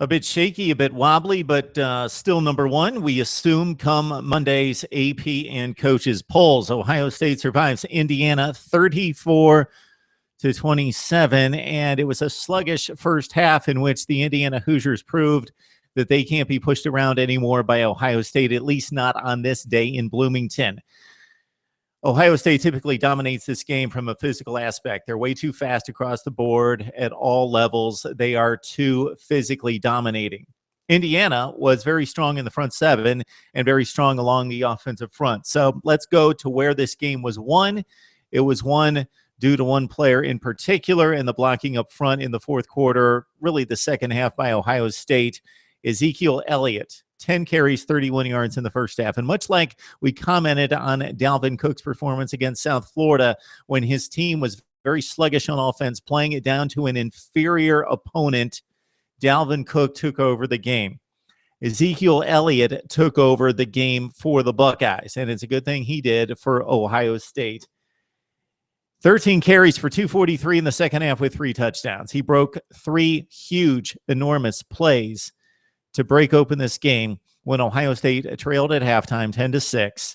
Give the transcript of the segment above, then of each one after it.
A bit shaky, a bit wobbly, but still number one, we assume, come Monday's AP and coaches polls. Ohio State survives Indiana 34-27, and it was a sluggish first half in which the Indiana Hoosiers proved that they can't be pushed around anymore by Ohio State, at least not on this day in Bloomington. Ohio State typically dominates this game from a physical aspect. They're way too fast across the board at all levels. They are too physically dominating. Indiana was very strong in the front seven and very strong along the offensive front. So let's go to where this game was won. It was won due to one player in particular and the blocking up front in the fourth quarter, really the second half by Ohio State. Ezekiel Elliott, 10 carries, 31 yards in the first half. And much like we commented on Dalvin Cook's performance against South Florida when his team was very sluggish on offense, playing it down to an inferior opponent, Dalvin Cook took over the game. Ezekiel Elliott took over the game for the Buckeyes, and it's a good thing he did for Ohio State. 13 carries for 243 in the second half with 3 touchdowns. He broke 3 huge, enormous plays to break open this game when Ohio State trailed at halftime 10-6.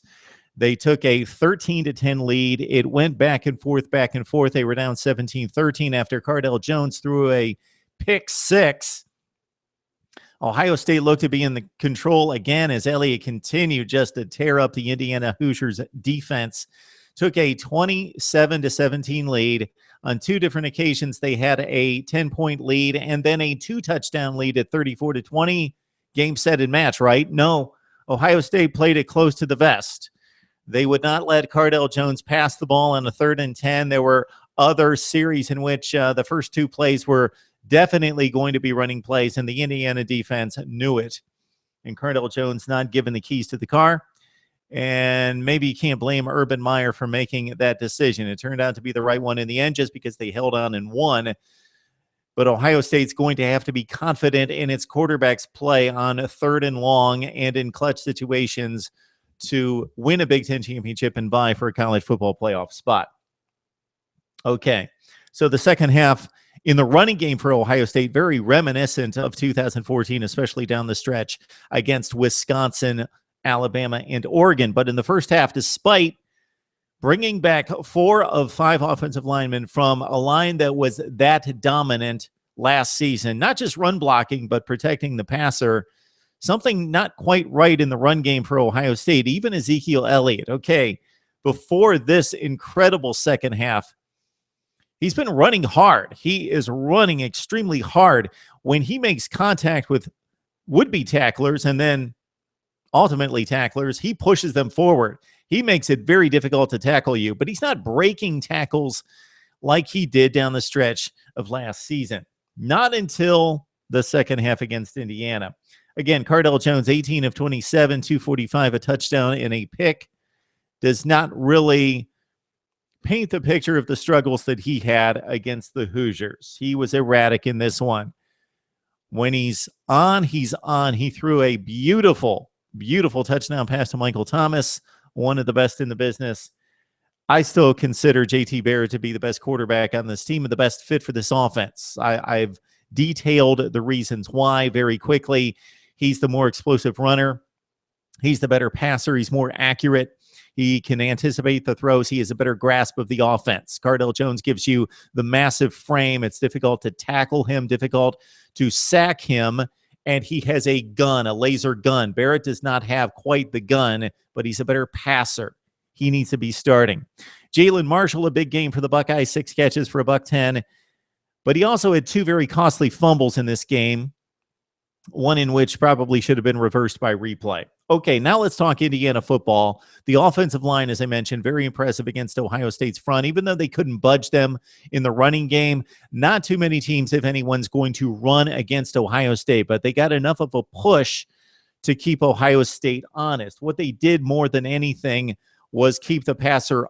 They took a 13-10 lead. It went back and forth. They were down 17-13 after Cardale Jones threw a pick 6. Ohio State looked to be in the control again as Elliott continued just to tear up the Indiana Hoosiers defense. Took a 27-17 lead. On 2 different occasions, they had a 10-point lead and then a 2-touchdown lead at 34-20. Game, set, and match, right? No, Ohio State played it close to the vest. They would not let Cardale Jones pass the ball on a 3rd and 10. There were other series in which the first 2 plays were definitely going to be running plays, and the Indiana defense knew it. And Cardale Jones not given the keys to the car. And maybe you can't blame Urban Meyer for making that decision. It turned out to be the right one in the end just because they held on and won. But Ohio State's going to have to be confident in its quarterback's play on 3rd and long and in clutch situations to win a Big Ten championship and vie for a college football playoff spot. Okay, so the second half in the running game for Ohio State, very reminiscent of 2014, especially down the stretch against Wisconsin, Alabama, and Oregon. But in the first half, despite bringing back 4 of 5 offensive linemen from a line that was that dominant last season, not just run blocking, but protecting the passer, something not quite right in the run game for Ohio State. Even Ezekiel Elliott, okay, before this incredible second half, he's been running hard. He is running extremely hard. When he makes contact with would-be tacklers and then ultimately tacklers, he pushes them forward. He makes it very difficult to tackle you, but he's not breaking tackles like he did down the stretch of last season. Not until the second half against Indiana. Again, Cardale Jones, 18 of 27, 245, a touchdown and a pick, does not really paint the picture of the struggles that he had against the Hoosiers. He was erratic in this one. When he's on, he's on. He threw a beautiful touchdown pass to Michael Thomas, one of the best in the business. I still consider JT Barrett to be the best quarterback on this team and the best fit for this offense. I've detailed the reasons why very quickly. He's the more explosive runner. He's the better passer. He's more accurate. He can anticipate the throws. He has a better grasp of the offense. Cardale Jones gives you the massive frame. It's difficult to tackle him, difficult to sack him. And he has a gun, a laser gun. Barrett does not have quite the gun, but he's a better passer. He needs to be starting. Jalen Marshall, a big game for the Buckeyes, 6 catches for $110. But he also had 2 very costly fumbles in this game, one in which probably should have been reversed by replay. Okay, now let's talk Indiana football. The offensive line, as I mentioned, very impressive against Ohio State's front. Even though they couldn't budge them in the running game, not too many teams, if anyone's going to run against Ohio State, but they got enough of a push to keep Ohio State honest. What they did more than anything was keep the passer